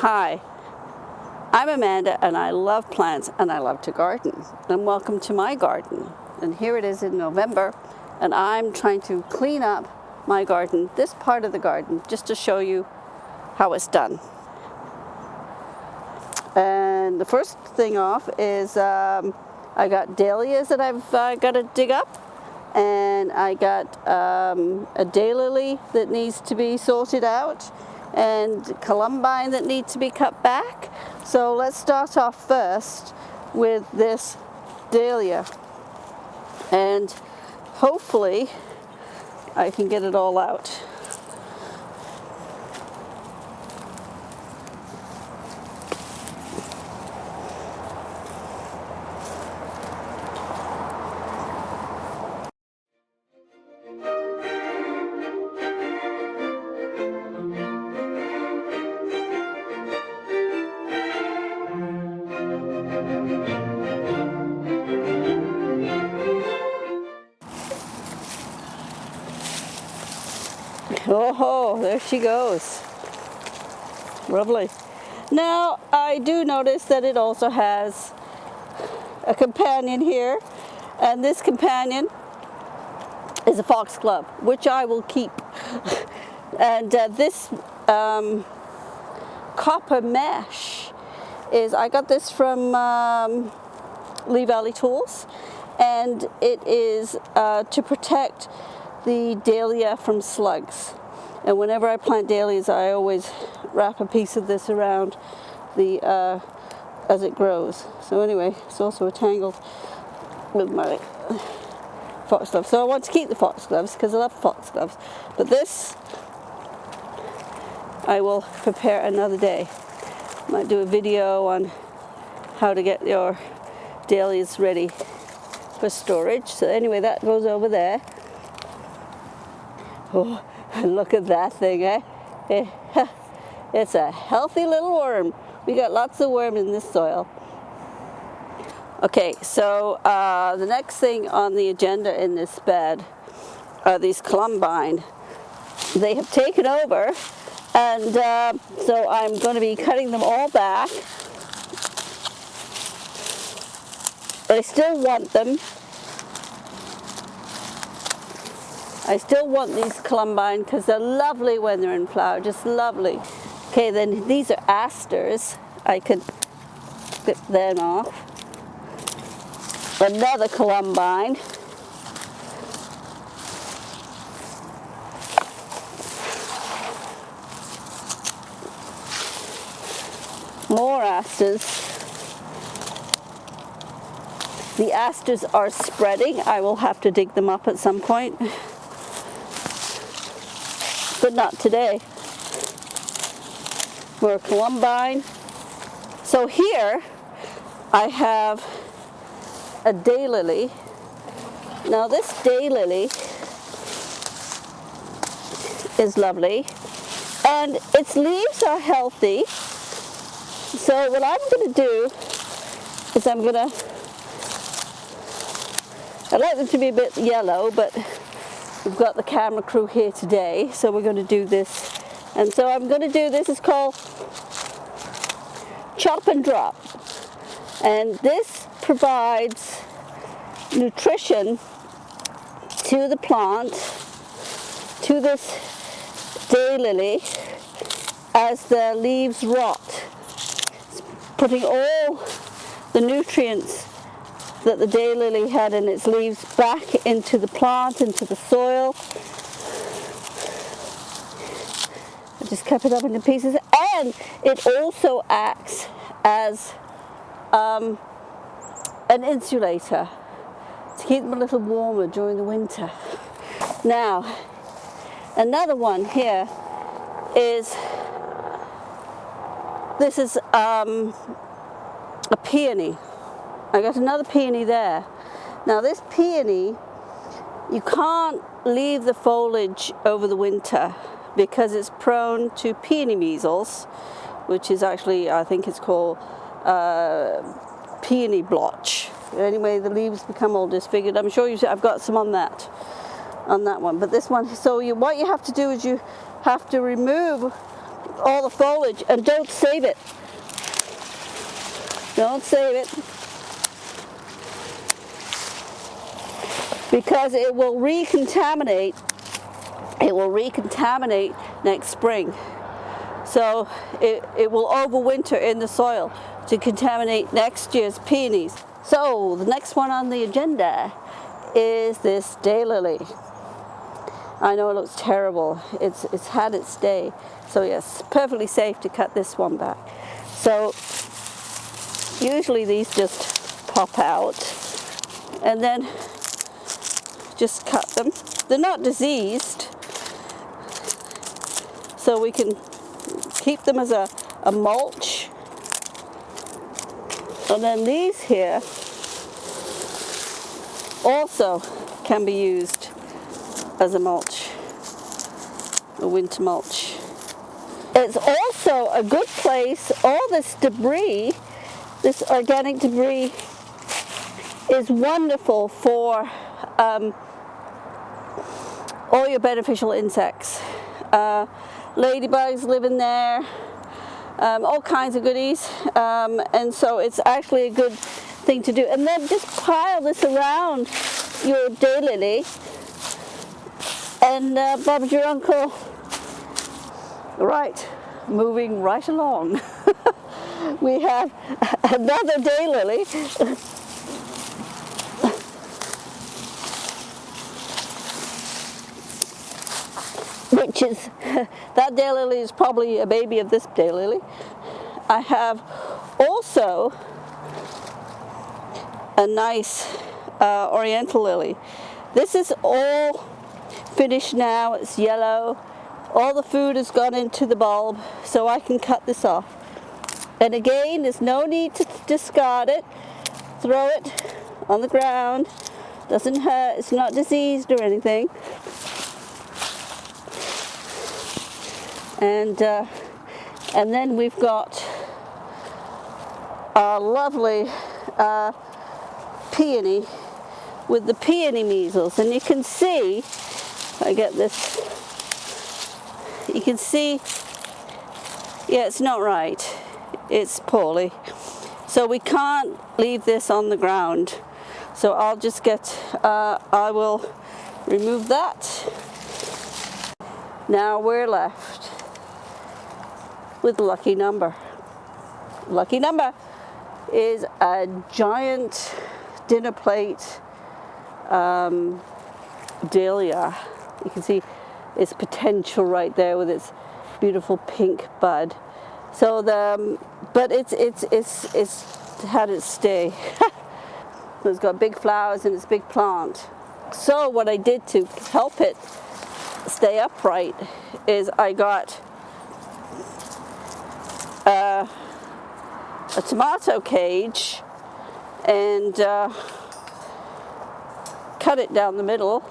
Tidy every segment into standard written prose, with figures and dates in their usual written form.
Hi, I'm Amanda and I love plants and I love to garden. And welcome to my garden. And here it is in November and I'm trying to clean up my garden, this part of the garden, just to show you how it's done. And the first thing off is I got dahlias that I've got to dig up, and I got a daylily that needs to be sorted out, and columbine that needs to be cut back. So let's start off first with this dahlia, and hopefully I can get it all out. Oh, there she goes. Lovely. Now, I do notice that it also has a companion here, and this companion is a foxglove, which I will keep. And this copper mesh I got this from Lee Valley Tools, and it is to protect the dahlia from slugs. And whenever I plant dahlias, I always wrap a piece of this around the as it grows. So anyway, it's also tangled with my foxglove. So I want to keep the foxgloves because I love foxgloves. But this I will prepare another day. Might do a video on how to get your dahlias ready for storage. So anyway, that goes over there. Oh, look at that thing, eh? It's a healthy little worm. We got lots of worm in this soil. Okay, so the next thing on the agenda in this bed are these columbine. They have taken over, and so I'm going to be cutting them all back. But I still want them. I still want these columbine because they're lovely when they're in flower, just lovely. Okay, then these are asters. I could clip them off. Another columbine. More asters. The asters are spreading. I will have to dig them up at some point. But not today. More columbine. So here I have a daylily. Now this daylily is lovely, and its leaves are healthy. So what I'm going to do is I like them to be a bit yellow, but we've got the camera crew here today, so we're going to do this. And so I'm going to do this. It's called Chop and Drop. And this provides nutrition to the plant, to this daylily, as the leaves rot. It's putting all the nutrients that the daylily had in its leaves back into the plant, into the soil. I just cut it up into pieces, and it also acts as an insulator to keep them a little warmer during the winter. Now, another one here is, this is a peony. I got another peony there. Now this peony, you can't leave the foliage over the winter because it's prone to peony measles, which is actually, I think it's called peony blotch. Anyway, the leaves become all disfigured. I'm sure I've got some on that one. But this one, so what you have to do is you have to remove all the foliage, and don't save it. Don't save it, because it will recontaminate. It will recontaminate next spring. So it will overwinter in the soil to contaminate next year's peonies. So the next one on the agenda is this daylily. I know it looks terrible. It's had its day. So yes, perfectly safe to cut this one back. So usually these just pop out, and then just cut them. They're not diseased, so we can keep them as a mulch. And then these here also can be used as a mulch, a winter mulch. It's also a good place. All this debris, this organic debris, is wonderful for all your beneficial insects. Ladybugs live in there, all kinds of goodies, and so it's actually a good thing to do. And then just pile this around your daylily, and Bob's your uncle. Right, moving right along. We have another daylily. Which is, that daylily is probably a baby of this daylily. I have also a nice oriental lily. This is all finished now. It's yellow. All the food has gone into the bulb, so I can cut this off. And again, there's no need to discard it. Throw it on the ground. Doesn't hurt. It's not diseased or anything. And then we've got our lovely peony with the peony measles. And you can see, if I get this, you can see, yeah, it's not right. It's poorly. So we can't leave this on the ground. So I'll just get, I will remove that. Now we're left with lucky number. Lucky number is a giant dinner plate dahlia. You can see its potential right there with its beautiful pink bud. So but it's had its stay. It's got big flowers and it's a big plant. So what I did to help it stay upright is I got a tomato cage and cut it down the middle,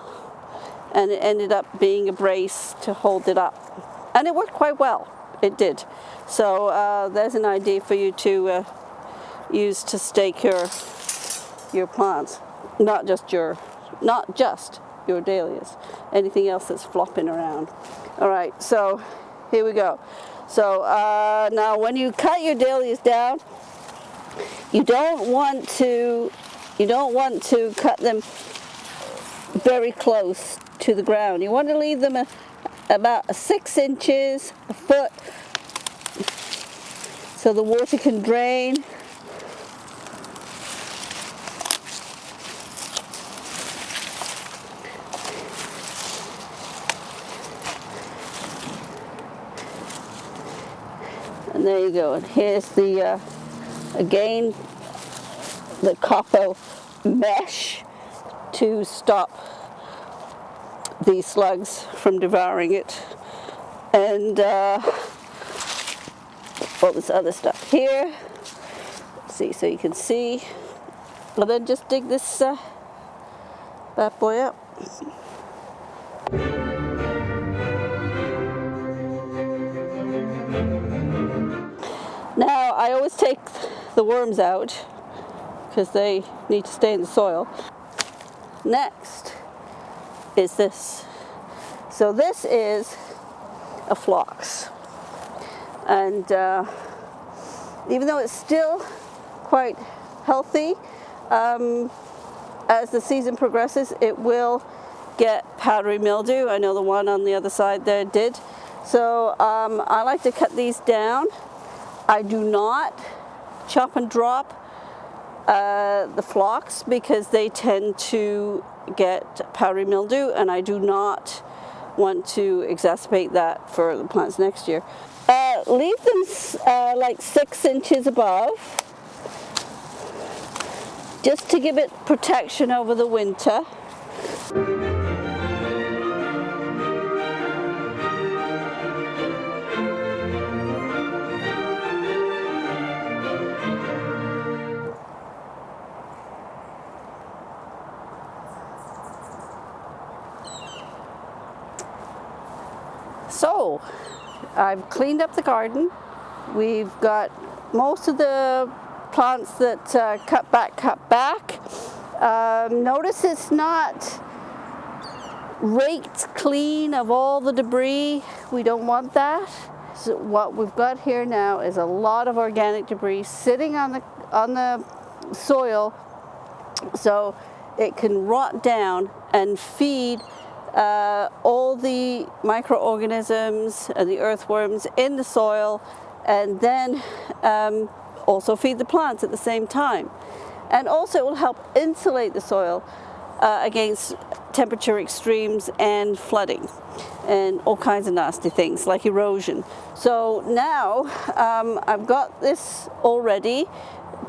and it ended up being a brace to hold it up, and it worked quite well. It did. So there's an idea for you to use to stake your plants, not just your dahlias, anything else that's flopping around. All right, so here we go. So now when you cut your dahlias down, you don't want to cut them very close to the ground. You want to leave them about 6 inches, a foot, so the water can drain. And there you go. And here's the, again, the copper mesh to stop the slugs from devouring it. And all this other stuff here. Let's see, so you can see. And then just dig this bad boy up. Now, I always take the worms out because they need to stay in the soil. Next is this. So this is a phlox. And even though it's still quite healthy, as the season progresses, it will get powdery mildew. I know the one on the other side there did. So I like to cut these down. I do not chop and drop the phlox because they tend to get powdery mildew, and I do not want to exacerbate that for the plants next year. Leave them like 6 inches above, just to give it protection over the winter. So, I've cleaned up the garden. We've got most of the plants that cut back. Notice it's not raked clean of all the debris. We don't want that. So what we've got here now is a lot of organic debris sitting on the soil, so it can rot down and feed all the microorganisms and the earthworms in the soil, and then also feed the plants at the same time. And also it will help insulate the soil against temperature extremes and flooding and all kinds of nasty things like erosion. So now I've got this all ready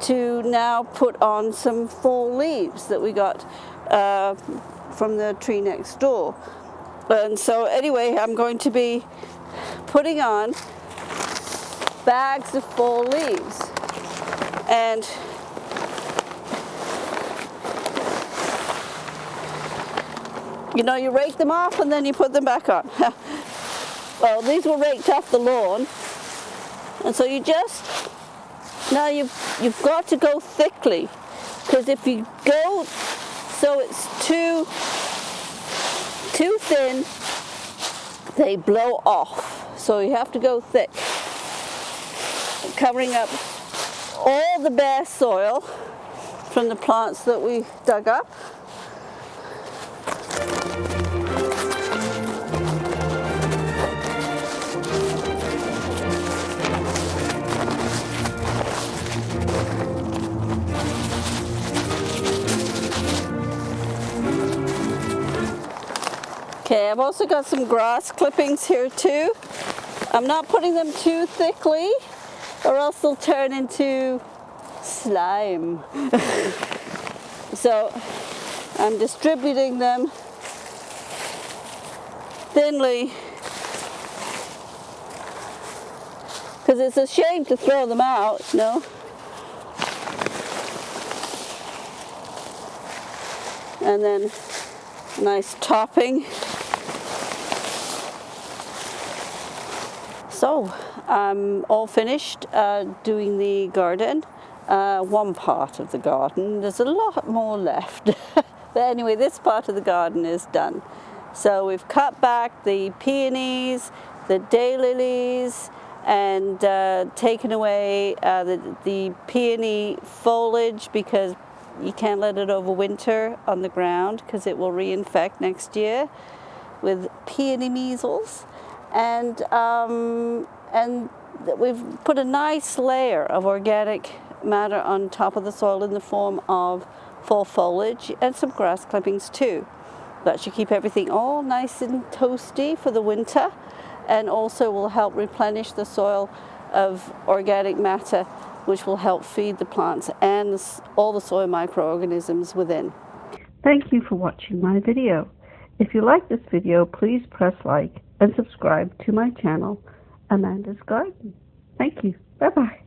to now put on some fall leaves that we got from the tree next door. And so anyway, I'm going to be putting on bags of fall leaves, and you know, you rake them off and then you put them back on. Well, these were raked off the lawn, and so you just, now you've got to go thickly, because if you go so it's too thin, they blow off. So you have to go thick, covering up all the bare soil from the plants that we dug up. Okay, I've also got some grass clippings here too. I'm not putting them too thickly, or else they'll turn into slime. So I'm distributing them thinly, because it's a shame to throw them out, no? And then nice topping. So I'm all finished doing the garden, one part of the garden. There's a lot more left. But anyway, this part of the garden is done. So we've cut back the peonies, the daylilies, and taken away the peony foliage, because you can't let it overwinter on the ground because it will reinfect next year with peony measles. And we've put a nice layer of organic matter on top of the soil in the form of fall foliage and some grass clippings too. That should keep everything all nice and toasty for the winter, and also will help replenish the soil of organic matter, which will help feed the plants and all the soil microorganisms within. Thank you for watching my video. If you like this video, please press like and subscribe to my channel, Amanda's Garden. Thank you. Bye-bye.